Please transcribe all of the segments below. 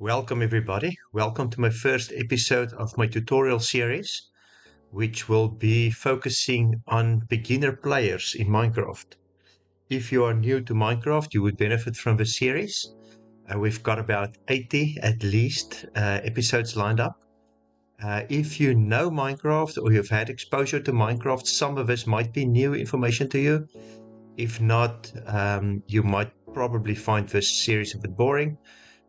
Welcome everybody. Welcome to my first episode of my tutorial series, which will be focusing on beginner players in Minecraft. If you are new to Minecraft, you would benefit from this series. We've got about 80 at least episodes lined up. If you know Minecraft or you've had exposure to Minecraft, some of this might be new information to you. If not, you might probably find this series a bit boring.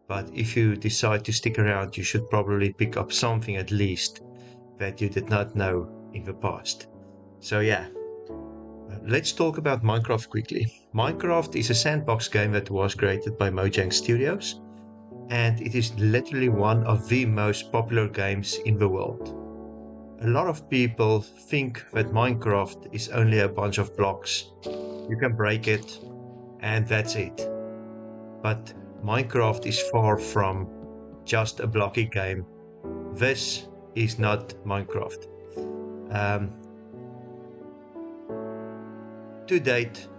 But if you decide to stick around, you should probably pick up something at least that you did not know in the past. So yeah, let's talk about Minecraft quickly. Minecraft is a sandbox game that was created by Mojang Studios, and it is literally one of the most popular games in the world. A lot of people think that Minecraft is only a bunch of blocks. You can break it, and that's it. But Minecraft is far from just a blocky game. This is not Minecraft. To date,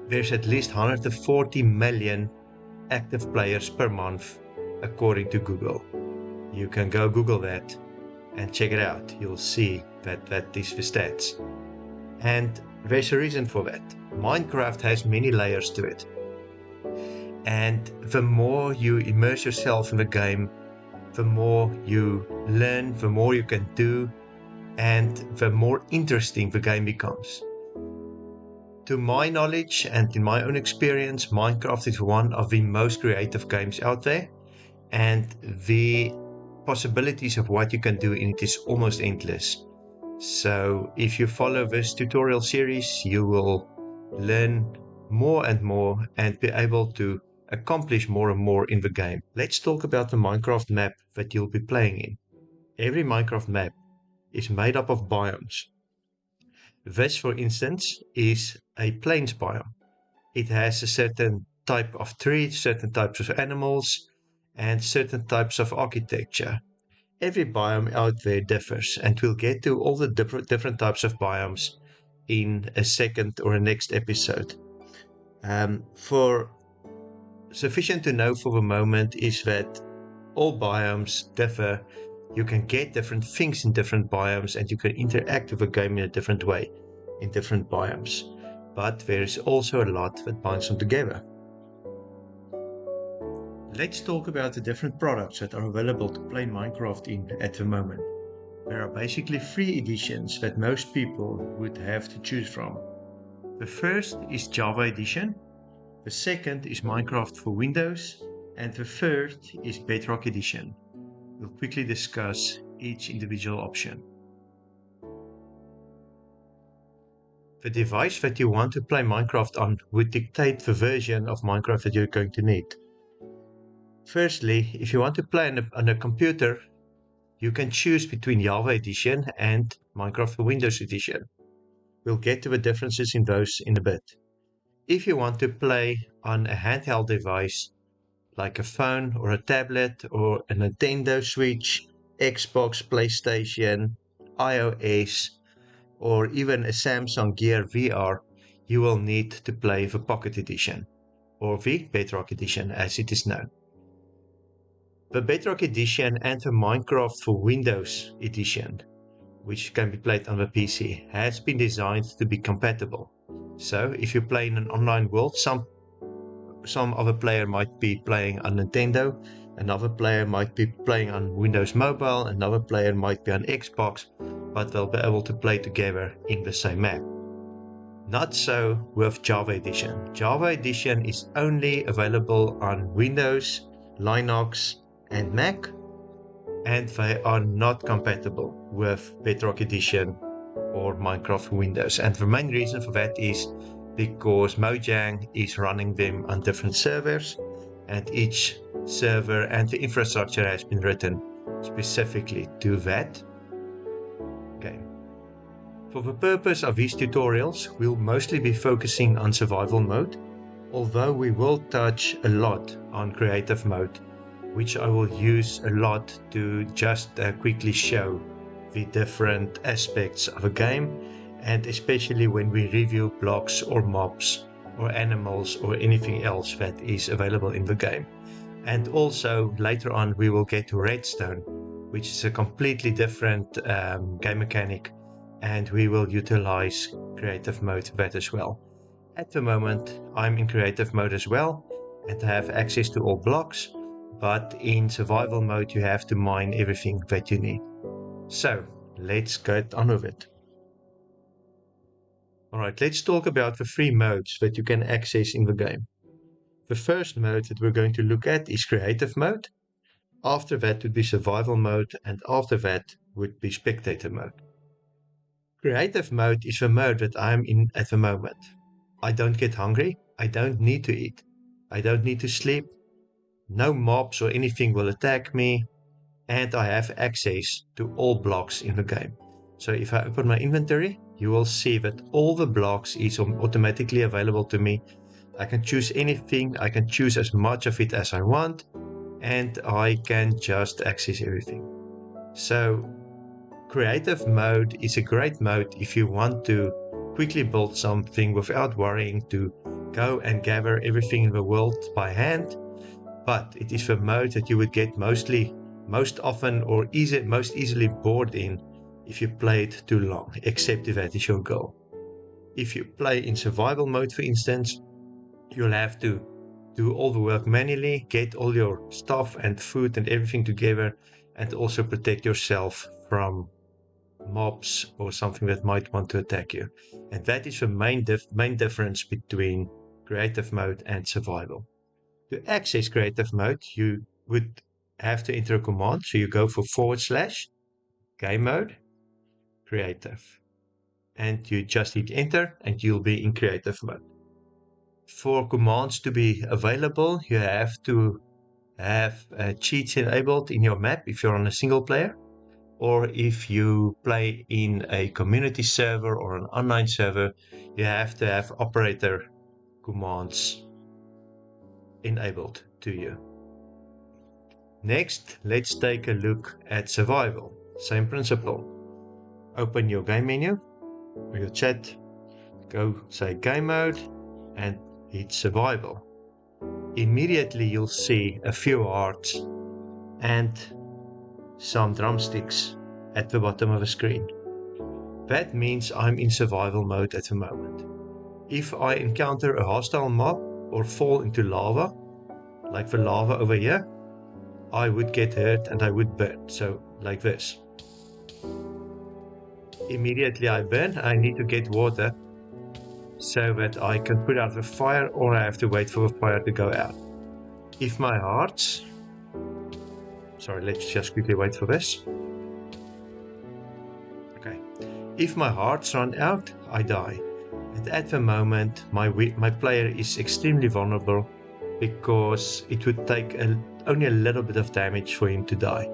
there's at least 140 million active players per month, according to Google. You can go Google that and check it out. You'll see that is the stats. And there's a reason for that. Minecraft has many layers to it. And the more you immerse yourself in the game, the more you learn, the more you can do, and the more interesting the game becomes. To my knowledge and in my own experience, Minecraft is one of the most creative games out there, and the possibilities of what you can do in it is almost endless. So if you follow this tutorial series, you will learn more and more and be able to accomplish more and more in the game. Let's talk about the Minecraft map that you'll be playing in. Every Minecraft map is made up of biomes. This, for instance, is a plains biome. It has a certain type of tree, certain types of animals, and certain types of architecture. Every biome out there differs, and we'll get to all the different types of biomes in a second or a next episode. For sufficient to know for the moment is that all biomes differ. You can get different things in different biomes, and you can interact with the game in a different way in different biomes. But there is also a lot that binds them together. Let's talk about the different products that are available to play Minecraft in at the moment. There are basically three editions that most people would have to choose from. The first is Java Edition, the second is Minecraft for Windows, and the third is Bedrock Edition. We'll quickly discuss each individual option. The device that you want to play Minecraft on would dictate the version of Minecraft that you're going to need. Firstly, if you want to play on a computer, you can choose between Java Edition and Minecraft for Windows Edition. We'll get to the differences in those in a bit. If you want to play on a handheld device, like a phone or a tablet or a Nintendo Switch, Xbox, PlayStation, iOS, or even a Samsung Gear VR, you will need to play the Pocket Edition, or the Bedrock Edition as it is known. The Bedrock Edition and the Minecraft for Windows Edition, which can be played on the PC, has been designed to be compatible. So if you play in an online world, some other player might be playing on Nintendo, another player might be playing on Windows Mobile, another player might be on Xbox, but they'll be able to play together in the same map. Not so with Java Edition. Java Edition is only available on Windows, Linux, and Mac, and they are not compatible with Bedrock Edition or Minecraft for Windows. And the main reason for that is because Mojang is running them on different servers, and each server and the infrastructure has been written specifically to that game. For the purpose of these tutorials, we'll mostly be focusing on survival mode, although we will touch a lot on creative mode, which I will use a lot to just quickly show the different aspects of a game, and especially when we review blocks or mobs or animals or anything else that is available in the game. And also later on we will get to redstone, which is a completely different game mechanic, and we will utilize creative mode for that as well. At the moment I'm in creative mode as well, and I have access to all blocks, but in survival mode you have to mine everything that you need. So let's get on with it. Alright, let's talk about the 3 modes that you can access in the game. The first mode that we're going to look at is creative mode. After that would be survival mode, and after that would be spectator mode. Creative mode is the mode that I'm in at the moment. I don't get hungry, I don't need to eat, I don't need to sleep, no mobs or anything will attack me, and I have access to all blocks in the game. So if I open my inventory, you will see that all the blocks is automatically available to me. I can choose anything, I can choose as much of it as I want, and I can just access everything. So creative mode is a great mode if you want to quickly build something without worrying to go and gather everything in the world by hand, but it is the mode that you would get most often or most easily bored in if you play it too long, except if that is your goal. If you play in survival mode, for instance, you'll have to do all the work manually, get all your stuff and food and everything together, and also protect yourself from mobs or something that might want to attack you. And that is the main difference between creative mode and survival. To access creative mode, you would have to enter a command. So you go for / game mode, creative. And you just hit enter and you'll be in creative mode. For commands to be available, you have to have cheats enabled in your map if you're on a single player, or if you play in a community server or an online server, you have to have operator commands enabled to you. Next, let's take a look at survival. Same principle. Open your game menu or your chat, go say game mode and hit survival. Immediately you'll see a few hearts and some drumsticks at the bottom of the screen. That means I'm in survival mode at the moment. If I encounter a hostile mob or fall into lava, like the lava over here, I would get hurt and I would burn, so like this. Immediately I burn, I need to get water so that I can put out the fire, or I have to wait for the fire to go out. If my hearts... Sorry, let's just quickly wait for this. Okay. If my hearts run out, I die. And at the moment, my player is extremely vulnerable because it would take only a little bit of damage for him to die.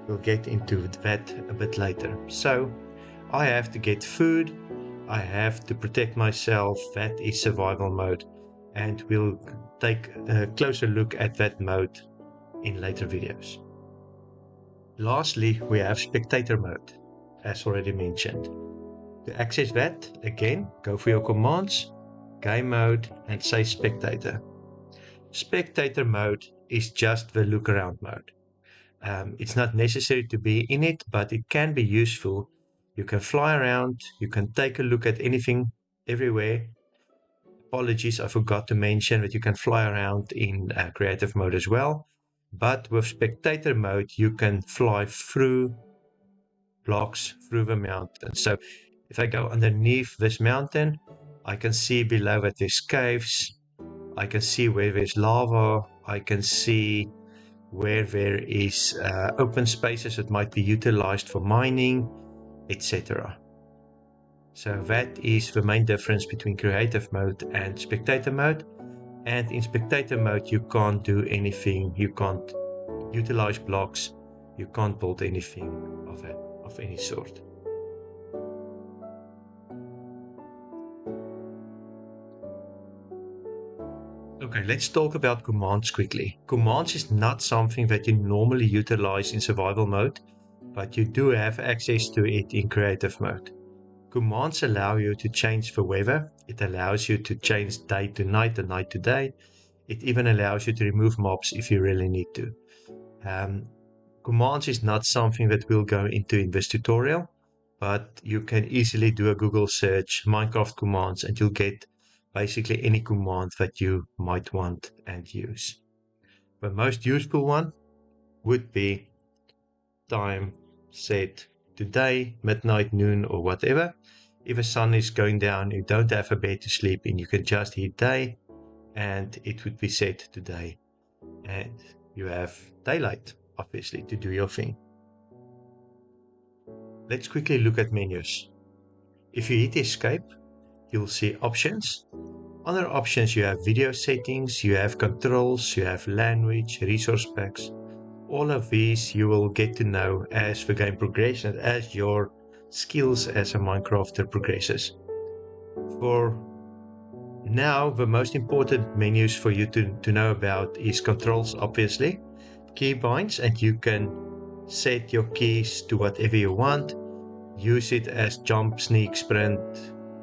We'll get into that a bit later. So I have to get food, I have to protect myself. That is survival mode, and we'll take a closer look at that mode in later videos. Lastly, we have spectator mode, as already mentioned. To access that, again, go for your commands, game mode, and say spectator. Spectator mode is just the look around mode. It's not necessary to be in it, but it can be useful. You can fly around, you can take a look at anything, everywhere. Apologies, I forgot to mention that you can fly around in creative mode as well. But with spectator mode, you can fly through blocks, through the mountain. So if I go underneath this mountain, I can see below that there's caves. I can see where there's lava. I can see where there is open spaces that might be utilized for mining, etc. So that is the main difference between creative mode and spectator mode. And in spectator mode, you can't do anything. You can't utilize blocks. You can't build anything of any sort. Okay, let's talk about commands quickly. Commands is not something that you normally utilize in survival mode, but you do have access to it in creative mode. Commands allow you to change the weather. It allows you to change day to night and night to day. It even allows you to remove mobs if you really need to. Commands is not something that we'll go into in this tutorial, but you can easily do a Google search, Minecraft commands, and you'll get basically any command that you might want and use. The most useful one would be time set today, midnight, noon, or whatever. If the sun is going down, you don't have a bed to sleep in, you can just hit day and it would be set today. And you have daylight, obviously, to do your thing. Let's quickly look at menus. If you hit escape, you'll see options. Other options, you have video settings, you have controls, you have language, resource packs. All of these you will get to know as the game progresses, as your skills as a Minecrafter progresses. For now, the most important menus for you to know about is controls, obviously, keybinds, and you can set your keys to whatever you want. Use it as jump, sneak, sprint,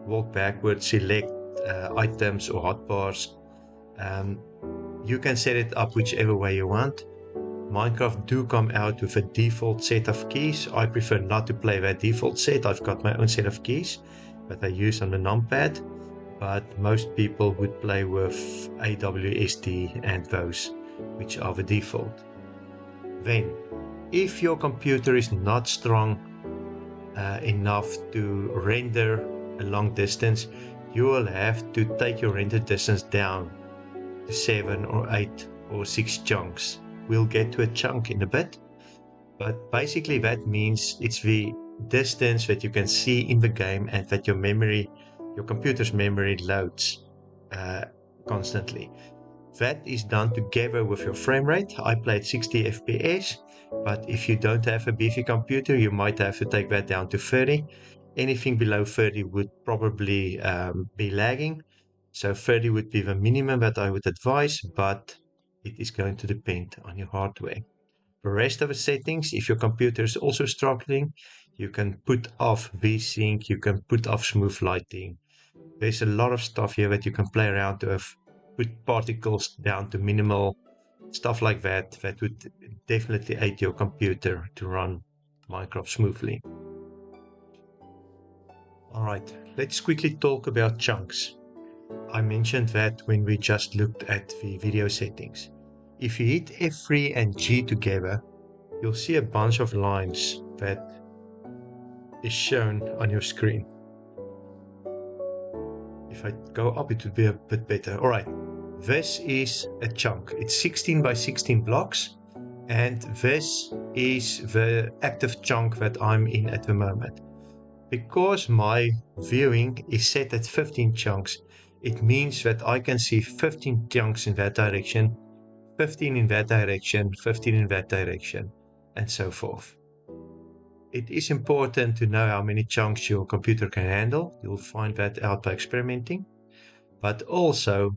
walk backwards, select items or hotbars. You can set it up whichever way you want. Minecraft do come out with a default set of keys. I prefer not to play that default set. I've got my own set of keys that I use on the numpad, but most people would play with AWSD and those, which are the default. Then, if your computer is not strong enough to render a long distance, you will have to take your render distance down to 7 or 8 or 6 chunks. We'll get to a chunk in a bit, but basically that means it's the distance that you can see in the game and that your computer's memory loads constantly. That is done together with your frame rate. I play at 60 FPS, but if you don't have a beefy computer, you might have to take that down to 30. Anything below 30 would probably be lagging. So 30 would be the minimum that I would advise, but it is going to depend on your hardware. The rest of the settings, if your computer is also struggling, you can put off VSync, you can put off smooth lighting. There's a lot of stuff here that you can play around with. Put particles down to minimal, stuff like that. That would definitely aid your computer to run Minecraft smoothly. Alright, let's quickly talk about chunks. I mentioned that when we just looked at the video settings. If you hit F3 and G together, you'll see a bunch of lines that is shown on your screen. If I go up, it would be a bit better. Alright, this is a chunk. It's 16 by 16 blocks, and this is the active chunk that I'm in at the moment. Because my viewing is set at 15 chunks, it means that I can see 15 chunks in that direction, 15 in that direction, 15 in that direction, and so forth. It is important to know how many chunks your computer can handle. You'll find that out by experimenting. But also,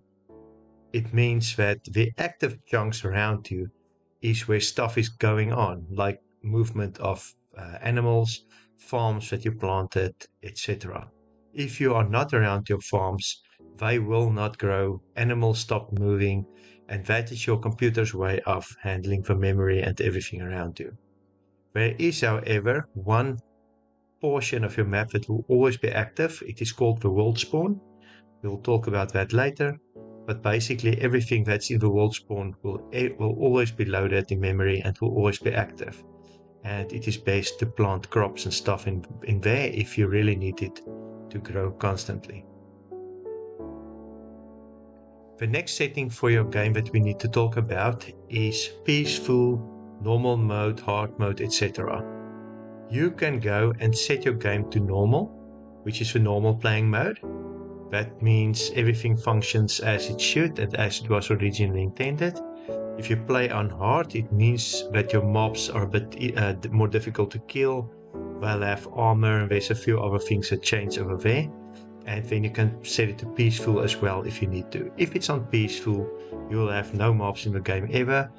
it means that the active chunks around you is where stuff is going on, like movement of animals, farms that you planted, etc. If you are not around your farms, they will not grow, animals stop moving, and that is your computer's way of handling the memory and everything around you. There is, however, one portion of your map that will always be active. It is called the world spawn. We'll talk about that later, but basically everything that's in the world spawn will always be loaded in memory and will always be active. And it is best to plant crops and stuff in there if you really need it to grow constantly. The next setting for your game that we need to talk about is peaceful, normal mode, hard mode, etc. You can go and set your game to normal, which is the normal playing mode. That means everything functions as it should and as it was originally intended. If you play on hard, it means that your mobs are a bit more difficult to kill. They'll have armor, and there's a few other things that change over there. And then you can set it to peaceful as well if you need to. If it's on peaceful, you'll have no mobs in the game ever.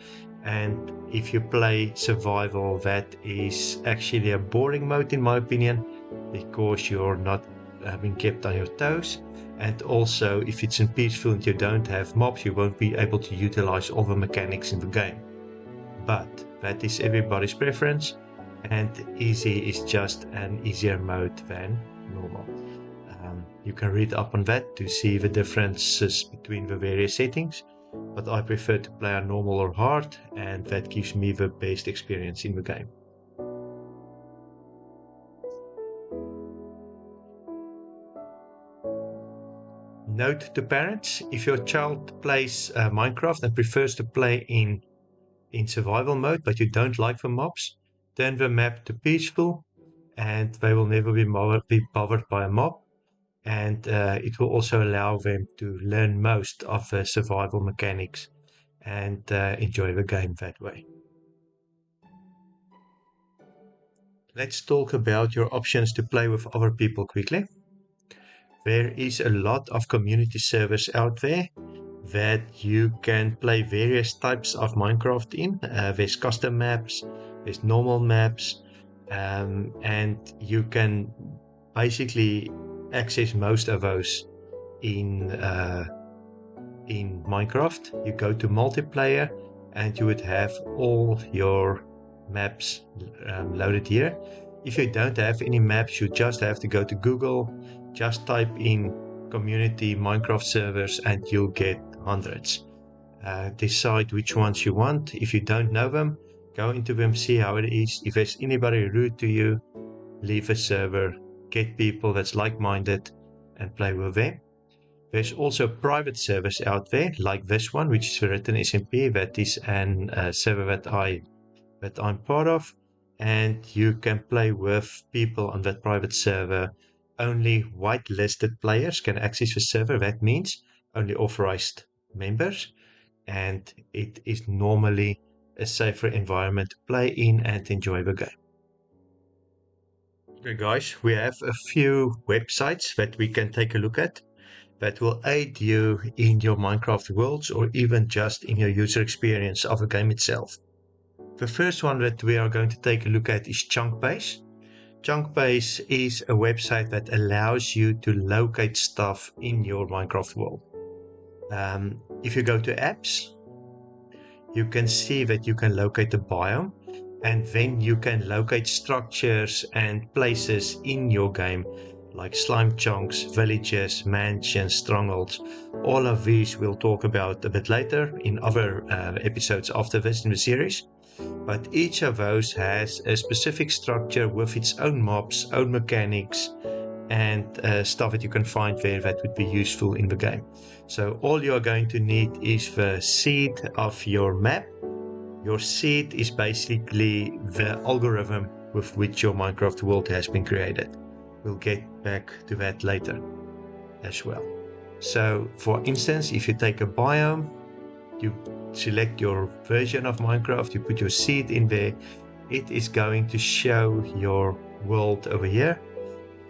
And if you play survival, that is actually a boring mode in my opinion, because you're not being kept on your toes. And also, if it's in peaceful and you don't have mobs, you won't be able to utilize all the mechanics in the game. But that is everybody's preference, and easy is just an easier mode than normal. You can read up on that to see the differences between the various settings, but I prefer to play on normal or hard, and that gives me the best experience in the game. Note to parents, if your child plays Minecraft and prefers to play in survival mode, but you don't like the mobs, turn the map to peaceful, and they will never be bothered by a mob. And it will also allow them to learn most of the survival mechanics and enjoy the game that way. Let's talk about your options to play with other people quickly. There is a lot of community servers out there that you can play various types of Minecraft in. There's custom maps, there's normal maps, and you can basically access most of those in Minecraft. You go to multiplayer and you would have all your maps loaded here. If you don't have any maps, you just have to go to Google, just type in community Minecraft servers and you'll get hundreds. Decide which ones you want. If you don't know them, go into them, see how it is. If there's anybody rude to you, leave a server, get people that's like-minded and play with them. There's also private servers out there, like this one, which is written SMP. That is a server that I'm part of, and you can play with people on that private server. Only whitelisted players can access the server. That means only authorized members, and it is normally a safer environment to play in and enjoy the game. Okay guys, we have a few websites that we can take a look at that will aid you in your Minecraft worlds or even just in your user experience of the game itself. The first one that we are going to take a look at is Chunkbase. Chunkbase is a website that allows you to locate stuff in your Minecraft world. If you go to apps, you can see that you can locate the biome, and then you can locate structures and places in your game like slime chunks, villages, mansions, strongholds. All of these we'll talk about a bit later in other episodes after this in the series. But each of those has a specific structure with its own mobs, own mechanics, and stuff that you can find there that would be useful in the game. So all you're going to need is the seed of your map. Your seed is basically the algorithm with which your Minecraft world has been created. We'll get back to that later as well. So for instance, if you take a biome, you select your version of Minecraft, you put your seed in there, it is going to show your world over here.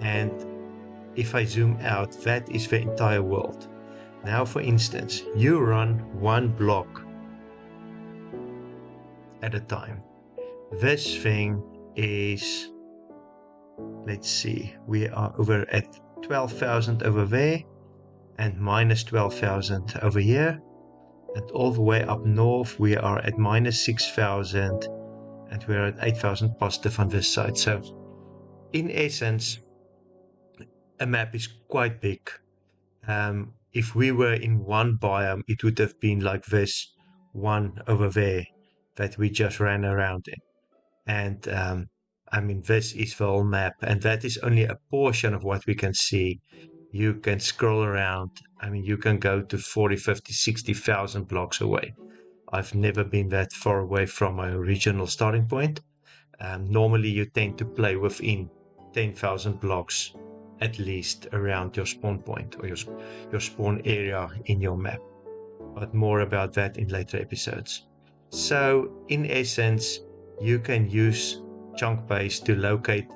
And if I zoom out, that is the entire world. Now for instance, you run one block at a time. This thing is, let's see, we are over at 12,000 over there and minus 12,000 over here, and all the way up north we are at minus 6,000 and we're at 8,000 positive on this side. So in essence, a map is quite big. If we were in one biome, it would have been like this one over there that we just ran around in. And I mean, this is the whole map, and that is only a portion of what we can see. You can scroll around. I mean, you can go to 40, 50, 60,000 blocks away. I've never been that far away from my original starting point. Normally, you tend to play within 10,000 blocks at least around your spawn point or your spawn area in your map. But more about that in later episodes. So in essence, you can use Chunkbase to locate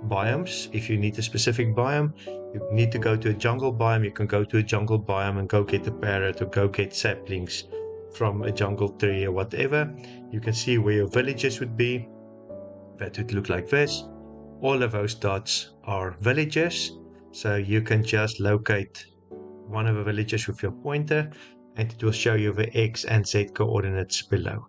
biomes. If you need a specific biome, you need to go to a jungle biome, you can go to a jungle biome and go get a parrot or go get saplings from a jungle tree or whatever. You can see where your villages would be. That would look like this. All of those dots are villages. So you can just locate one of the villages with your pointer, and it will show you the X and Z coordinates below.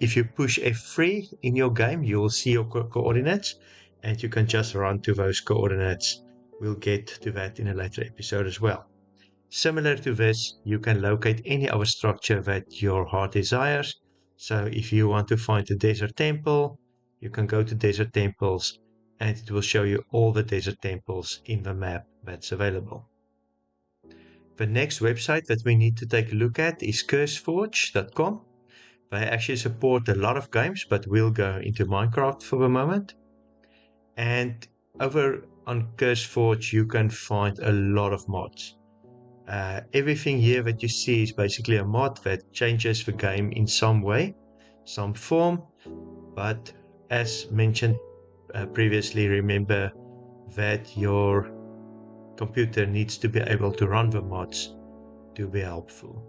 If you push F3 in your game, you will see your coordinates, and you can just run to those coordinates. We'll get to that in a later episode as well. Similar to this, you can locate any other structure that your heart desires. So if you want to find a desert temple, you can go to desert temples, and it will show you all the desert temples in the map that's available. The next website that we need to take a look at is curseforge.com. They actually support a lot of games, but we'll go into Minecraft for the moment. And over on CurseForge, you can find a lot of mods. Everything here that you see is basically a mod that changes the game in some way, some form. But as mentioned previously, remember that your computer needs to be able to run the mods to be helpful.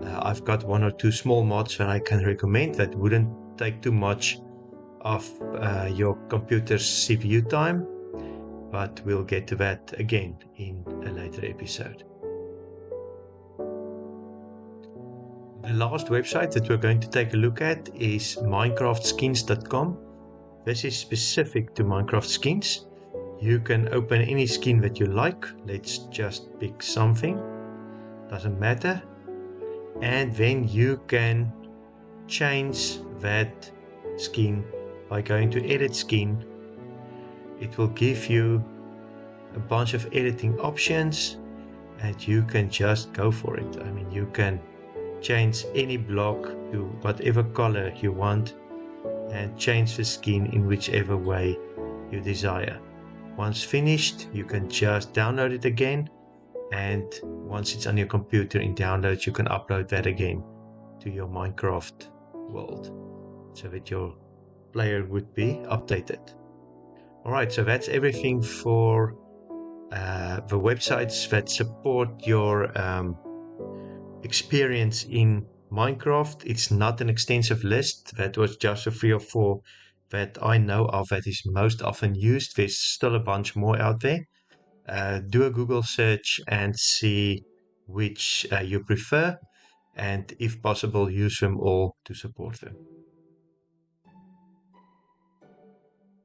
I've got one or two small mods that I can recommend that wouldn't take too much of your computer's CPU time, but we'll get to that again in a later episode. The last website that we're going to take a look at is minecraftskins.com. This is specific to Minecraft skins. You can open any skin that you like. Let's just pick something. Doesn't matter. And then you can change that skin by going to edit skin. It will give you a bunch of editing options, and you can just go for it. I mean, you can change any block to whatever color you want and change the skin in whichever way you desire. Once finished, you can just download it again, and once it's on your computer in downloads, you can upload that again to your Minecraft world so that your player would be updated. Alright, so that's everything for the websites that support your experience in Minecraft. It's not an extensive list. That was just a 3 or 4 that I know of that is most often used. There's still a bunch more out there. Do a Google search and see which you prefer, and if possible, use them all to support them.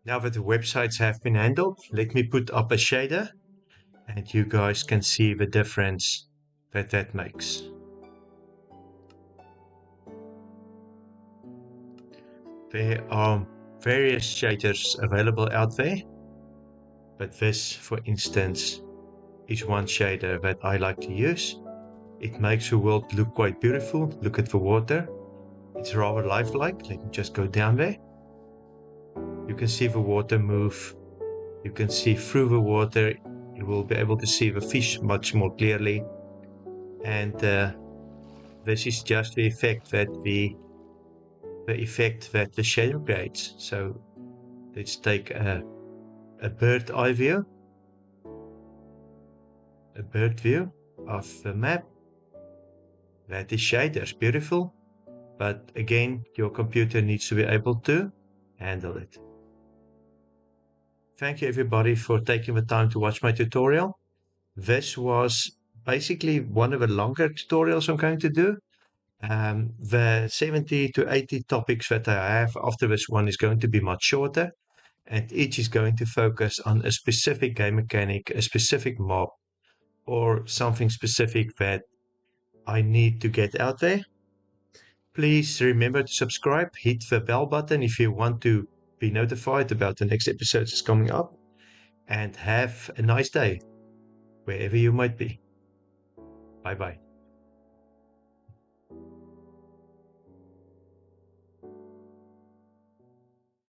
Now that the websites have been handled, let me put up a shader, and you guys can see the difference that makes. There are various shaders available out there, but this, for instance, is one shader that I like to use. It makes the world look quite beautiful. Look at the water. It's rather lifelike. Let me just go down there. You can see the water move. You can see through the water. You will be able to see the fish much more clearly. And this is just the effect that the shader creates. So let's take a bird eye view. A bird view of the map. That is shaders, beautiful. But again, your computer needs to be able to handle it. Thank you everybody for taking the time to watch my tutorial. This was basically one of the longer tutorials I'm going to do. The 70 to 80 topics that I have after this one is going to be much shorter, and each is going to focus on a specific game mechanic, a specific mob, or something specific that I need to get out there. Please remember to subscribe, hit the bell button if you want to be notified about the next episodes that's coming up, and have a nice day wherever you might be. Bye bye.